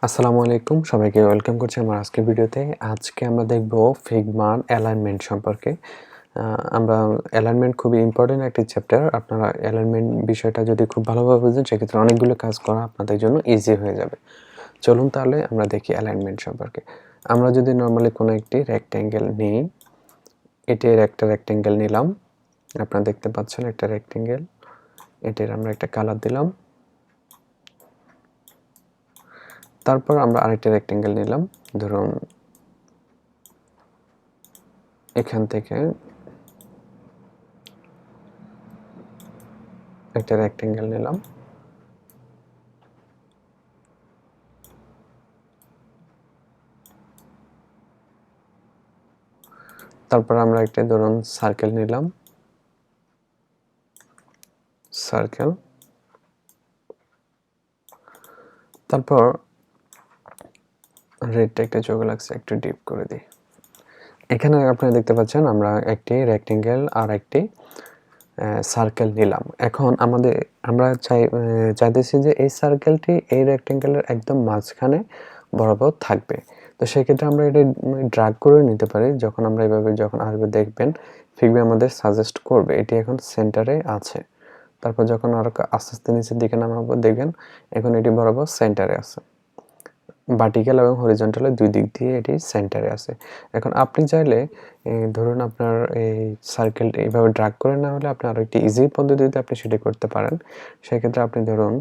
আসসালামু আলাইকুম, সবাইকে ওয়েলকাম করছি আমার আজকের ভিডিওতে। আজকে আমরা দেখব ফিগমার অ্যালাইনমেন্ট সম্পর্কে। আমরা অ্যালাইনমেন্ট খুবই ইম্পর্টেন্ট একটি চ্যাপ্টার। আপনারা অ্যালাইনমেন্ট বিষয়টা যদি খুব ভালোভাবে বুঝেন সেক্ষেত্রে অনেকগুলো কাজ করা আপনাদের জন্য ইজি হয়ে যাবে। চলুন তাহলে আমরা দেখি অ্যালাইনমেন্ট সম্পর্কে। আমরা যদি নর্মালি কোনো একটি রেক্ট্যাঙ্গেল নিই, এটির একটা রেক্ট্যাঙ্গেল নিলাম, আপনারা দেখতে পাচ্ছেন একটা রেক্ট্যাঙ্গেল, এটির আমরা একটা কালার দিলাম। তারপর আমরা আরেকটা রেক্ট্যাঙ্গেল নিলাম, ধরুন এখান থেকে একটা রেক্ট্যাঙ্গেল নিলাম, তারপর আমরা একটা ধরুন সার্কেল নিলাম, সার্কেল, তারপর রেডটা একটা চোখ লাগছে, একটু ডিপ করে দিই। এখানে আপনারা দেখতে পাচ্ছেন আমরা একটি রেক্ট্যাঙ্গেল আর একটি সার্কেল নিলাম। এখন আমরা চাইতেছি যে এই সার্কেলটি এই রেক্ট্যাঙ্গেলের একদম মাঝখানে বরাবর থাকবে। তো সেক্ষেত্রে আমরা এটা ড্র্যাগ করে নিতে পারি। যখন আমরা এভাবে যখন আসবে দেখবেন ফিগমা আমাদের সাজেস্ট করবে এটি এখন সেন্টারে আছে। তারপর যখন আরো আস্তে আস্তে নিচের দিকে নামাবো দেখবেন এখন এটি বরাবর সেন্টারে আছে। ভার্টিক্যাল এবং হরিজন্টালের দুই দিক দিয়ে এটি সেন্টারে আছে। এখন আপনি চাইলে ধরুন আপনার এই সার্কেলটি এইভাবে ড্র্যাগ করে না হলে আপনি আরো একটি ইজি পদ্ধতিতে আপনি সেটা করতে পারেন। সেক্ষেত্রে আপনি ধরুন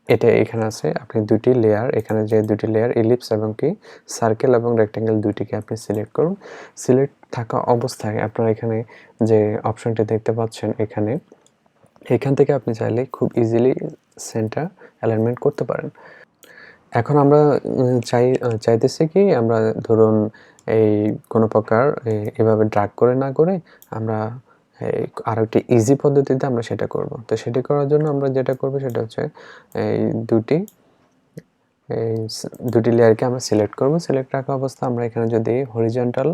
এটা এখানে আছে, আপনি দুটি লেয়ার, এখানে যে দুটি লেয়ার ইলিপস এবং কি সার্কেল এবং রেক্ট্যাঙ্গেল দুইটিকে আপনি সিলেক্ট করুন। সিলেক্ট থাকা অবস্থায় আপনারা এখানে যে অপশনটি দেখতে পাচ্ছেন এখান থেকে আপনি চাইলে খুব ইজিলি সেন্টার অ্যালাইনমেন্ট করতে পারেন। এখন আমরা চাইতেছি কি আমরা ধরুন এই কোনো প্রকার এভাবে ড্র্যাগ করে না করে আমরা আরো একটি ইজি পদ্ধতিতে আমরা সেটা করব। তো সেটি করার জন্য আমরা যেটা করব সেটা হচ্ছে এই দুটি লেয়ারকে আমরা সিলেক্ট করব। সিলেক্ট রাখা অবস্থা আমরা এখানে যদি হরিজন্টাল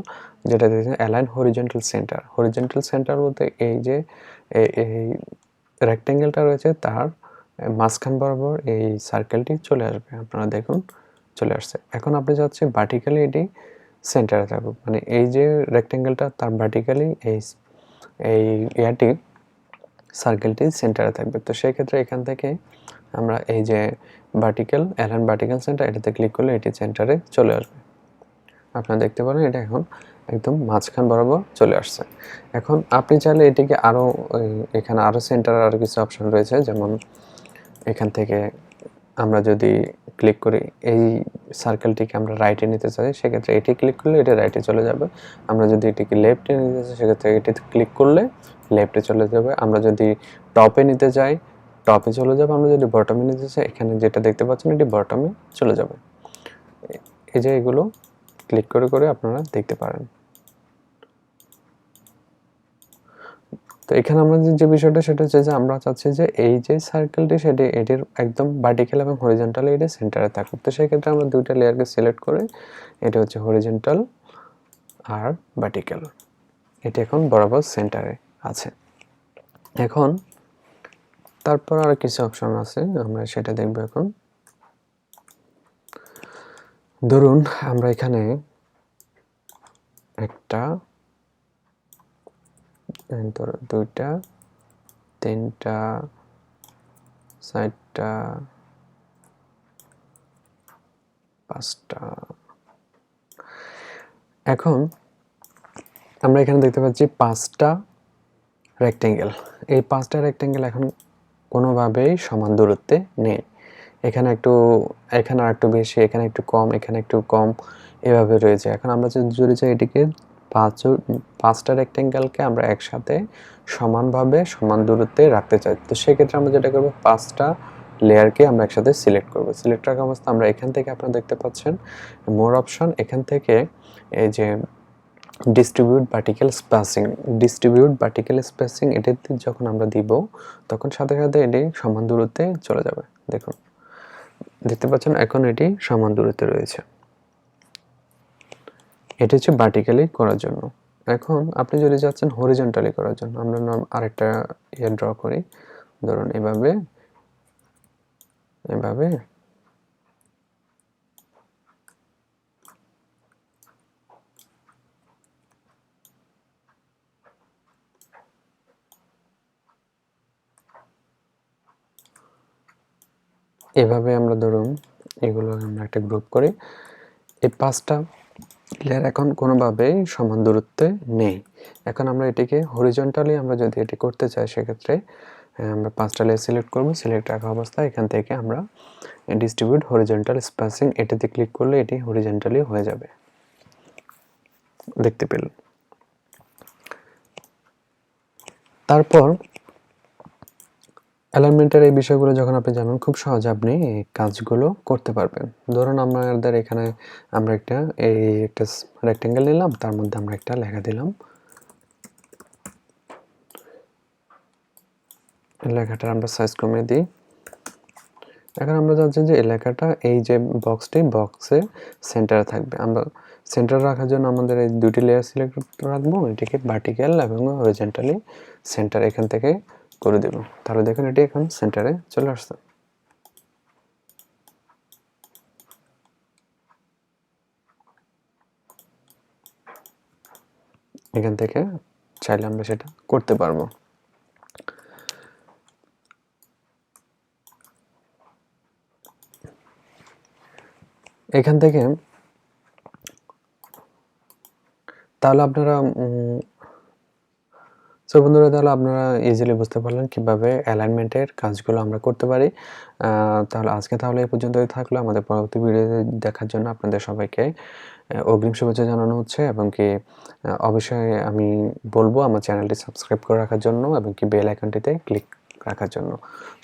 যেটা দেখছেন অ্যালাইন হরিজন্টাল সেন্টার বলতে এই যে এই রেক্ট্যাঙ্গেলটা রয়েছে তার মাঝখান বরাবর এই সার্কেলটি চলে আসবে। আপনারা দেখুন চলে আসছে। এখন আপনি চাচ্ছি ভার্টিক্যালি এটি সেন্টারে থাকুক, মানে এই যে রেক্ট্যাঙ্গেলটা তার ভার্টিক্যালি এই ইয়াটি সার্কেলটি সেন্টারে থাকবে। তো সেই ক্ষেত্রে এখান থেকে আমরা এই যে অ্যালাইন ভার্টিক্যাল সেন্টার এটাতে ক্লিক করলে এটি সেন্টারে চলে আসবে। আপনারা দেখতে পারেন এটা এখন একদম মাঝখান বরাবর চলে আসছে। এখন আপনি চাইলে এটিকে আরো এখানে আরো সেন্টারের আরো কিছু অপশন রয়েছে, যেমন এখান থেকে আমরা যদি ক্লিক করি এই সার্কেলটিকে আমরা রাইটে নিতে চাই সেক্ষেত্রে এটি ক্লিক করলে এটা রাইটে চলে যাবে। আমরা যদি এটিকে লেফটে নিতে চাই সেক্ষেত্রে এটিতে ক্লিক করলে লেফটে চলে যাবে। আমরা যদি টপে নিতে চাই টপে চলে যাবে। আমরা যদি বটমে নিতে চাই এখানে যেটা দেখতে পাচ্ছেন এটি বটমে চলে যাবে। এই যে এগুলো ক্লিক করে করে আপনারা দেখতে পারেন। তো এখানে আমরা যে বিষয়টা সেটা হচ্ছে যে আমরা চাচ্ছি যে এই যে সার্কেলটি সেটি এটির একদম ভার্টিক্যাল এবং হরিজন্টালি এটা সেন্টারে থাকুক। তো সেক্ষেত্রে আমরা দুইটা লেয়ারকে সিলেক্ট করে এটা হচ্ছে হরিজন্টাল আর ভার্টিক্যাল, এটি এখন বরাবর সেন্টারে আছে। এখন তারপর আর কিছু অপশন আছে আমরা সেটা দেখব। এখন ধরুন আমরা এখানে একটা দুইটা তিনটা চারটা পাঁচটা, এখন আমরা এখানে দেখতে পাচ্ছি পাঁচটা রেক্ট্যাঙ্গেল। এই পাঁচটা রেক্ট্যাঙ্গেল এখন কোনোভাবেই সমান দূরত্বে নেই। এখানে আর একটু বেশি, এখানে একটু কম, এখানে একটু কম, এভাবে রয়েছে। এখন আমরা যদি চাই এটিকে পাঁচটা রেক্ট্যাঙ্গেলকে আমরা একসাথে সমানভাবে সমান দূরত্বে রাখতে চাই। তো সেক্ষেত্রে আমরা যেটা করবো পাঁচটা লেয়ারকে আমরা একসাথে সিলেক্ট করব। সিলেক্ট রাখা অবস্থা আমরা এখান থেকে আপনারা দেখতে পাচ্ছেন মোর অপশন, এখান থেকে এই যে ডিস্ট্রিবিউট ভার্টিক্যাল স্পেসিং এটাতে যখন আমরা দিব তখন সাথে সাথে এটি সমান দূরত্বে চলে যাবে। দেখুন দেখতে পাচ্ছেন এখন এটি সমান দূরত্বে রয়েছে। এটা হচ্ছে ভার্টিক্যালি করার জন্য। এখন আপনি যদি চাচ্ছেন হরিজন্টালি করার জন্য আমরা আরেকটা ড্র করি, ধরুন এভাবে এভাবে আমরা ধরুন এগুলো আমরা একটা গ্রুপ করি। এই 5টা লেয়ার এখন কোনোভাবেই সমান দূরত্বে নেই। এখন আমরা এটিকে হরিজন্টালি আমরা যদি এটি করতে চাই সেক্ষেত্রে আমরা 5টা লেয়ার সিলেক্ট করব। সিলেক্ট রাখা অবস্থায় এখান থেকে আমরা ডিস্ট্রিবিউট হরিজন্টাল স্পেসিং এটাতে ক্লিক করলে এটি হরিজন্টালি হয়ে যাবে, দেখতে পেলেন। তারপর অ্যালাইনমেন্টের এই বিষয়গুলো যখন আপনি জানেন খুব সহজে আপনি এই কাজগুলো করতে পারবেন। ধরুন আমাদের এখানে আমরা একটা রেক্টেঙ্গেল নিলাম, তার মধ্যে আমরা একটা লেখা দিলাম। লেখাটার আমরা সাইজ কমিয়ে দিই। এখন আমরা জানছি যে এই লেখাটা এই যে বক্সে সেন্টারে থাকবে। আমরা সেন্টার রাখার জন্য আমাদের এই দুটি লেয়ার সিলেক্ট রাখবো, এটিকে ভার্টিক্যাল এবং হরিজন্টালি সেন্টার এখান থেকে করে দেব। তাহলে দেখুন এটি এখন সেন্টারে চলে আসছে। এখান থেকে চাইলে আমরা সেটা করতে পারবো। এখান থেকে তাহলে আপনারা সো বন্ধুরা, তাহলে আপনারা ইজিলি বুঝতে পারলেন কিভাবে অ্যালাইনমেন্টের কাজগুলো আমরা করতে পারি। তাহলে আজকে এই পর্যন্তই থাকলো। আমাদের পরবর্তী ভিডিও দেখার জন্য আপনাদের সবাইকে অগ্রিম শুভেচ্ছা জানানো হচ্ছে, এবং কি অবশ্যই আমি বলবো আমার চ্যানেলটি সাবস্ক্রাইব করে রাখার জন্য এবং কি বেল আইকনটিতে ক্লিক রাখার জন্য।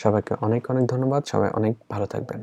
সবাইকে অনেক ধন্যবাদ। সবাই অনেক ভালো থাকবেন।